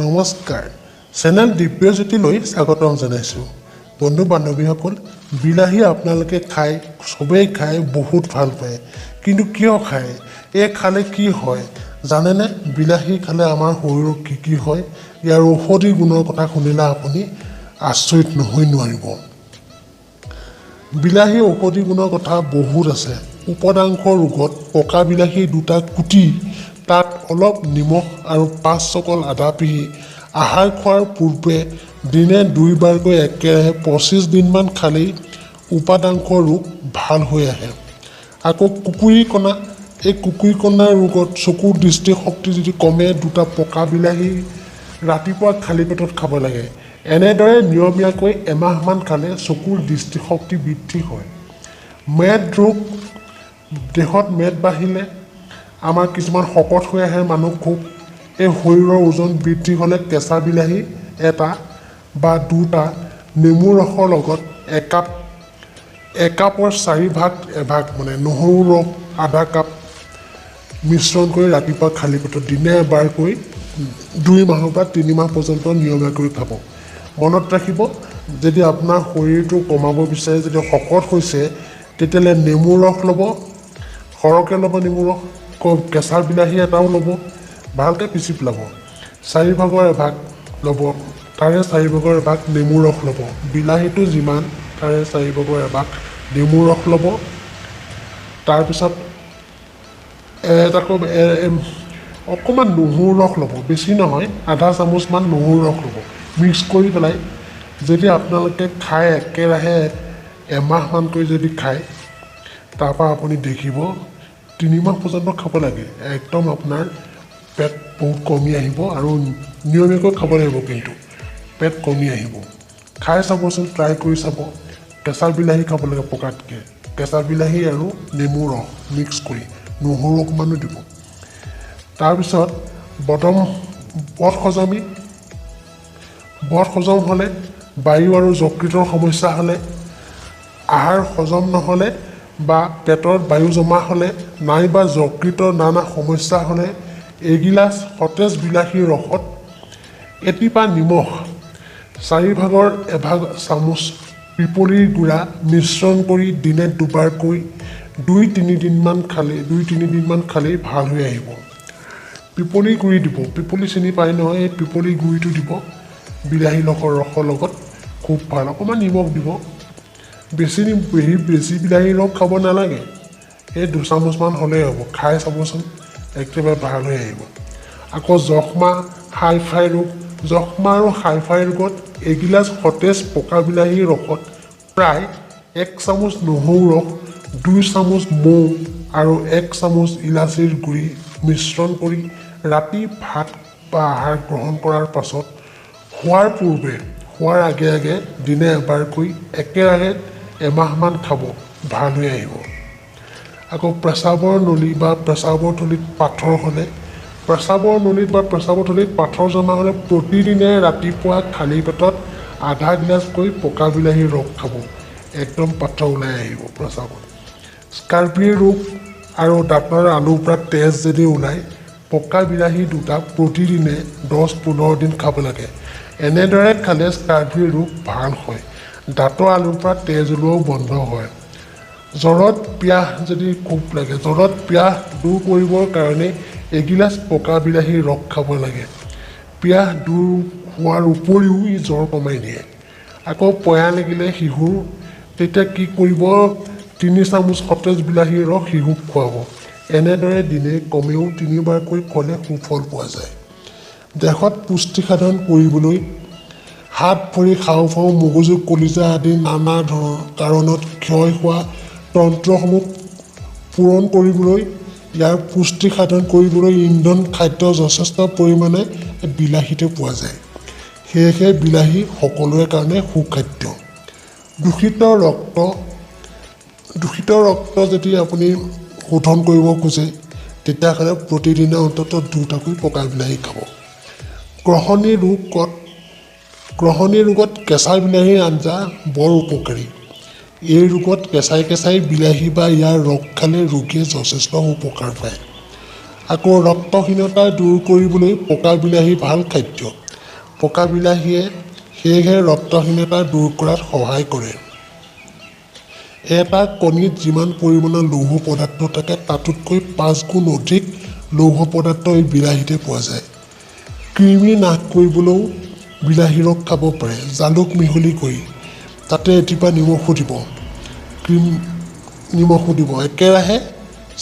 নমস্কাৰ চেনেল দিব্যজ্যোতিলৈ স্বাগতম জনাইছোঁ বন্ধু বান্ধৱীসকল বিলাহী আপোনালোকে খাই সবেই খাই বহুত ভাল পায় কিন্তু কিয় খায় এই খালে কি হয় জানেনে বিলাহী খালে আমাৰ শৰীৰত কি হয় ইয়াৰ ঔষধি গুণৰ কথা শুনিলে আপুনি আচৰিত নহয় নোৱাৰিব বিলাহী ঔষধি গুণৰ কথা বহুত আছে উপদাংশ ৰোগত পকা বিলাহী দুটা কুটি তাত অলপ নিমখ আৰু 5 চকল আদা পিহি আহাৰ খোৱাৰ পূৰ্বে দিনে 2 বাৰকৈ একেৰাহে 25 দিনমান খালেই উপাদাংশ ৰোগ ভাল হৈ আহে আকৌ কুকুৰিকণা এই কুকুৰিকণাৰ ৰোগত চকুৰ দৃষ্টিশক্তি যদি কমে দুটা পকা বিলাহী ৰাতিপুৱা খালী পেটত খাব লাগে এনেদৰে নিয়মীয়াকৈ এমাহমান খালে চকুৰ দৃষ্টিশক্তি বৃদ্ধি হয় মেদ ৰোগ দেহত মেদ বাঢ়িলে আমাৰ কিছুমান শকত হৈ আহে মানুহ খুব এই শৰীৰৰ ওজন বৃদ্ধি হ'লে কেঁচা বিলাহী এটা বা দুটা নেমু ৰসৰ লগত একাপৰ 4 ভাগ মানে নহৰু ৰস আধা কাপ মিশ্ৰণ কৰি ৰাতিপুৱা খালী পেটত দিনে এবাৰকৈ 2 মাহৰ পৰা 3 মাহ পৰ্যন্ত নিয়মীয়াকৈ খাব মনত ৰাখিব যদি আপোনাৰ শৰীৰটো কমাব বিচাৰে যদি শকত হৈছে তেতিয়াহ'লে নেমু ৰস ল'ব সৰহকৈ ল'ব নেমু ৰস কেঁচা বিলাহী এটাও ল'ব ভালকৈ পিচি পেলাব 4 ভাগৰ এভাগ ল'ব তাৰে 4 ভাগৰ এভাগ নেমু ৰস ল'ব বিলাহীটো যিমান তাৰে 4 ভাগৰ এভাগ নেমু ৰস ল'ব তাৰপিছত অকণমান নহৰু ৰস ল'ব বেছি নহয় আধা চামুচমান নহৰু ৰস ল'ব মিক্স কৰি পেলাই যদি আপোনালোকে খায় একেৰাহে এমাহমানকৈ যদি খায় তাৰপৰা আপুনি দেখিব 3 মাহ পৰ্যন্ত খাব লাগে একদম আপোনাৰ পেট বহুত কমি আহিব আৰু নিয়মীয়াকৈ খাব লাগিব কিন্তু পেট কমি আহিব খাই চাবচোন ট্ৰাই কৰি চাব কেঁচা বিলাহী খাব লাগে পকাতকৈ কেঁচা বিলাহী আৰু নেমু ৰস মিক্স কৰি নহৰু অকণমানো দিব তাৰপিছত বদ হজম হ'লে বায়ু আৰু যকৃতৰ সমস্যা হ'লে আহাৰ হজম নহ'লে বা পেটত বায়ু জমা হ'লে নাইবা যকৃতৰ নানা সমস্যা হ'লে এগিলাচ সতেজ বিলাহীৰ ৰসত এটিপা নিমখ 4 ভাগৰ এভাগ চামুচ পিপলিৰ গুড়া মিশ্ৰণ কৰি দিনে 2 বাৰকৈ 2-3 দিনমান খালেই ভাল হৈ আহিব পিপলিৰ গুড়ি দিব পিপলি চিনি পাই নহয় এই পিপলিৰ গুড়িটো দিব বিলাহী ৰসৰ লগত খুব ভাল অকণমান নিমখ দিব বেছি বিলাহী ৰস খাব নালাগে এই 2 চামুচমান হ'লেই হ'ব খাই চাবচোন একেবাৰে ভাল হৈ আহিব আকৌ যক্ষ্মা আৰু হাইফাই ৰোগত এগিলাচ সতেজ পকা বিলাহীৰ ৰসত প্ৰায় 1 চামুচ নহৰু ৰস 2 চামুচ মৌ আৰু 1 চামুচ ইলাচীৰ গুড়ি মিশ্ৰণ কৰি ৰাতি ভাত বা আহাৰ গ্ৰহণ কৰাৰ পাছত শোৱাৰ আগে দিনে এবাৰকৈ একেৰাহে এমাহমান খাব ভাল হৈ আহিব আকৌ প্ৰস্ৰাৱৰ নলী বা প্ৰস্ৰাৱৰ থলীত পাথৰ হ'লে প্ৰস্ৰাৱৰ নলীত বা প্ৰস্ৰাৱৰ থলীত পাথৰ জমা হ'লে প্ৰতিদিনে ৰাতিপুৱা খালী পেটত আধা গিলাচকৈ পকা বিলাহীৰ ৰস খাব একদম পাথৰ ওলাই আহিব প্ৰস্ৰাৱত স্কাৰ্বি ৰোগ আৰু দাঁতৰ আলুৰ পৰা তেজ যদি ওলায় পকা বিলাহী দুটা প্ৰতিদিনে 10-15 দিন খাব লাগে এনেদৰে খালে স্কাৰ্বি ৰোগ ভাল হয় দাঁতৰ আলুৰ পৰা তেজ ওলোৱাও বন্ধ হয় জ্বৰত পিয়াহ যদি খুব লাগে জ্বৰত পিয়াহ দূৰ কৰিবৰ কাৰণে এগিলাচ পকা বিলাহীৰ ৰস খাব লাগে পিয়াহ দূৰ হোৱাৰ উপৰিও ই জ্বৰ কমাই দিয়ে আকৌ পয়া লাগিলে শিশুৰ তেতিয়া কি কৰিব 3 চামুচ সতেজ বিলাহীৰ ৰস শিশুক খুৱাব এনেদৰে দিনে কমেও 3 বাৰকৈ খোৱালে সুফল পোৱা যায় দেহত পুষ্টি সাধন কৰিবলৈ হাত ভৰি হাওঁফাওঁ মগজু কলিজা আদি নানা ধৰণৰ কাৰণত ক্ষয় হোৱা তন্ত্ৰসমূহ পূৰণ কৰিবলৈ ইয়াৰ পুষ্টি সাধন কৰিবলৈ ইন্ধন খাদ্য যথেষ্ট পৰিমাণে বিলাহীতে পোৱা যায় সেয়েহে বিলাহী সকলোৰে কাৰণে সুখাদ্য দূষিত ৰক্ত যদি আপুনি শোধন কৰিব খোজে তেতিয়াহ'লে প্ৰতিদিনে অন্ততঃ 2টাকৈ পকা বিলাহী খাব গ্ৰহণী ৰোগত কেঁচা বিলাহীৰ আঞ্জা বৰ উপকাৰী এই ৰোগত কেঁচাই বিলাহী বা ইয়াৰ ৰস খালে ৰোগীয়ে যথেষ্ট উপকাৰ পায় আকৌ ৰক্তহীনতা দূৰ কৰিবলৈ পকা বিলাহী ভাল খাদ্য পকা বিলাহীয়ে সেয়েহে ৰক্তহীনতা দূৰ কৰাত সহায় কৰে। এটা কণীত যিমান পৰিমাণৰ লৌহ পদাৰ্থ থাকে তাতোতকৈ 5 গুণ অধিক লৌহ পদাৰ্থ এই বিলাহীতে পোৱা যায়। কৃমি নাশ কৰিবলৈও বিলাহী ৰস খাব পাৰে। জালুক মিহলি কৰি তাতে এটিপা নিমখো দিব। একেৰাহে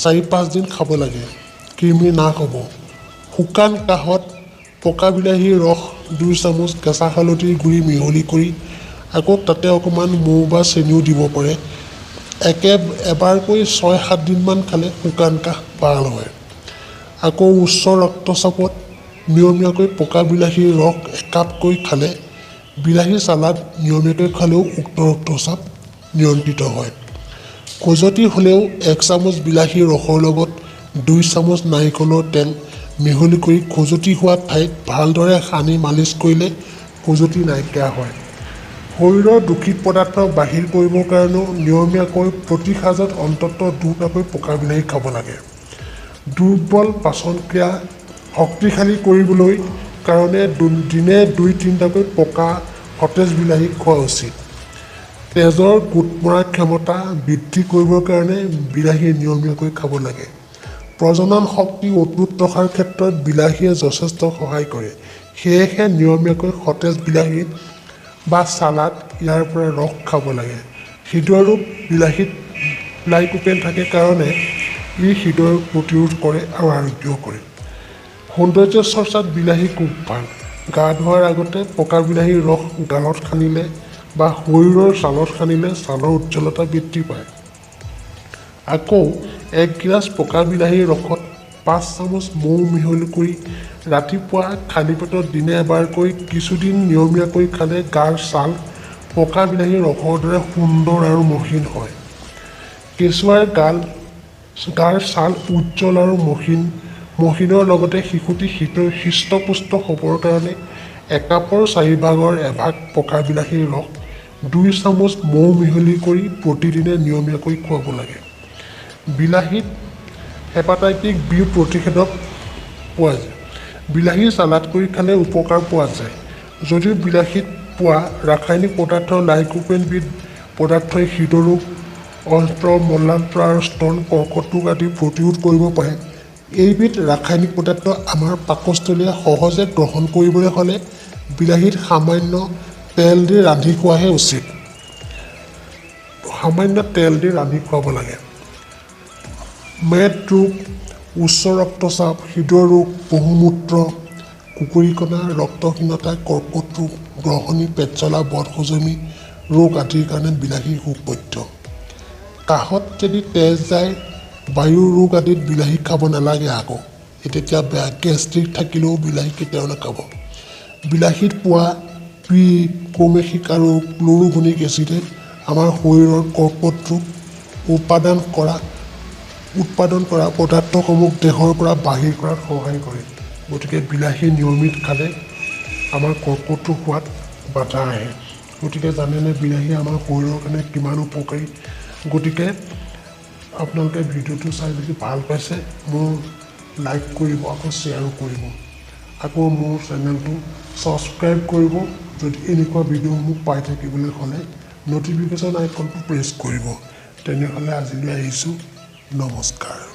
4-5 দিন খাব লাগে। কৃমি নাশ হ'ব। শুকান কাহত পকা বিলাহীৰ ৰস 2 চামুচ কেঁচা হালধিৰ গুড়ি মিহলি কৰি আকৌ তাতে অকণমান মৌ বা চেনিও দিব পাৰে। এবাৰকৈ 6-7 দিনমান খালে শুকান কাহ ভাল হয়। আকৌ উচ্চ ৰক্তচাপত নিয়মীয়াকৈ পকা বিলাহীৰ ৰস একাপকৈ খালে বিলাহী চালাড নিয়মীয়াকৈ খালেও উক্ত ৰক্তচাপ নিয়ন্ত্ৰিত হয়। খজুৱতি হ'লেও 1 চামুচ বিলাহীৰ ৰসৰ লগত 2 চামুচ নাৰিকলৰ তেল মিহলি কৰি খজুৱতি হোৱা ঠাইত ভালদৰে সানি মালিচ কৰিলে খজুৱতি নাইকিয়া হয়। শৰীৰৰ দূষিত পদাৰ্থ বাহিৰ কৰিবৰ কাৰণেও নিয়মীয়াকৈ প্ৰতি সাঁজত অন্ততঃ 2টাকৈ পকা বিলাহী খাব লাগে। দুৰ্বল পাচন ক্ৰিয়া শক্তিশালী কৰিবলৈ কাৰণে দিনে 2-3টাকৈ পকা সতেজ বিলাহী খোৱা উচিত। তেজৰ গোট মৰাৰ ক্ষমতা বৃদ্ধি কৰিবৰ কাৰণে বিলাহী নিয়মীয়াকৈ খাব লাগে। প্ৰজনন শক্তি অটুট ৰখাৰ ক্ষেত্ৰত বিলাহীয়ে যথেষ্ট সহায় কৰে। সেয়েহে নিয়মীয়াকৈ সতেজ বিলাহী বা চালাড ইয়াৰ পৰা ৰস খাব লাগে। হৃদৰোগ বিলাহীত লাইকোপেন থাকে কাৰণে ই হৃদৰোগ প্ৰতিৰোধ কৰে আৰু আৰোগ্য কৰে। সৌন্দৰ্য চৰ্চাত বিলাহী খুব ভাল। গা ধোৱাৰ আগতে পকা বিলাহীৰ ৰস গালত সানিলে বা শৰীৰৰ ছালত সানিলে ছালৰ উজ্জ্বলতা বৃদ্ধি পায়। আকৌ 1 গিলাচ পকা বিলাহীৰ ৰসত 5 চামুচ মৌ মিহলি কৰি ৰাতিপুৱা খালী পেটত দিনে এবাৰকৈ কিছুদিন নিয়মীয়াকৈ খালে গাৰ ছাল পকা বিলাহীৰ ৰসৰ দৰে সুন্দৰ আৰু মসৃণ হয়। কেঁচুৱাৰ গাৰ ছাল উজ্জ্বল আৰু মসৃণৰ লগতে শিশুটি হৃষ্টপুষ্ট হ'বৰ কাৰণে একাপৰ 4ভাগৰ এভাগ পকা বিলাহীৰ ৰস 2 চামুচ মৌ মিহলি কৰি প্ৰতিদিনে নিয়মীয়াকৈ খুৱাব লাগে। বিলাহীত হেপাটাইটিছ বি প্ৰতিষেধক পোৱা যায়। বিলাহী চালাড কৰি খালে উপকাৰ পোৱা যায়। যদিও বিলাহীত পোৱা ৰাসায়নিক পদাৰ্থ লাইকোপেনবিধ পদাৰ্থই হৃদৰোগ, অন্ত্ৰ, মলান্ত্ৰ আৰু স্তন কৰ্কট ৰোগ আদি প্ৰতিৰোধ কৰিব পাৰে। এইবিধ ৰাসায়নিক পদাৰ্থ আমাৰ পাকস্থলীয়ে সহজে গ্ৰহণ কৰিবলৈ হ'লে বিলাহীত সামান্য তেল দি ৰান্ধি খোৱাহে উচিত। সামান্য তেল দি ৰান্ধি খুৱাব লাগে। মেদৰোগ, উচ্চ ৰক্তচাপ, হৃদৰোগ, বহুমূত্ৰ, কুকুৰিকণা, ৰক্তহীনতা, কৰ্কট ৰোগ, গ্ৰহণী, পেট জ্বলা, বদহজমি ৰোগ আদিৰ কাৰণে বিলাহী সুপথ্য। কাহত যদি তেজ যায়, বায়ুৰ ৰোগ আদিত বিলাহী খাব নালাগে। আকৌ তেতিয়া বেয়া গেষ্ট্ৰিক থাকিলেও বিলাহী কেতিয়াও নাখাব। বিলাহীত পোৱা কৌমেষিক আৰু ক্লৰোফেনিক এচিডে আমাৰ শৰীৰৰ কৰ্কট ৰোগ উৎপাদন কৰা পদাৰ্থসমূহ দেহৰ পৰা বাহিৰ কৰাত সহায় কৰে। গতিকে বিলাহী নিয়মিত খালে আমাৰ কৰ্কট ৰোগ হোৱাত বাধা আহে। গতিকে জানেনে বিলাহী আমাৰ শৰীৰৰ কাৰণে কিমান উপকাৰী। গতিকে আপোনালোকে ভিডিঅ'টো চাই যদি ভাল পাইছে মোৰ লাইক কৰিব, আকৌ শ্বেয়াৰো কৰিব, আকৌ মোৰ চেনেলটো ছাবস্ক্ৰাইব কৰিব। যদি এনেকুৱা ভিডিঅ'সমূহ পাই থাকিবলৈ হ'লে ন'টিফিকেশ্যন আইকনটো প্ৰেছ কৰিব। তেনেহ'লে আজিলৈ আহিছোঁ। নমস্কাৰ।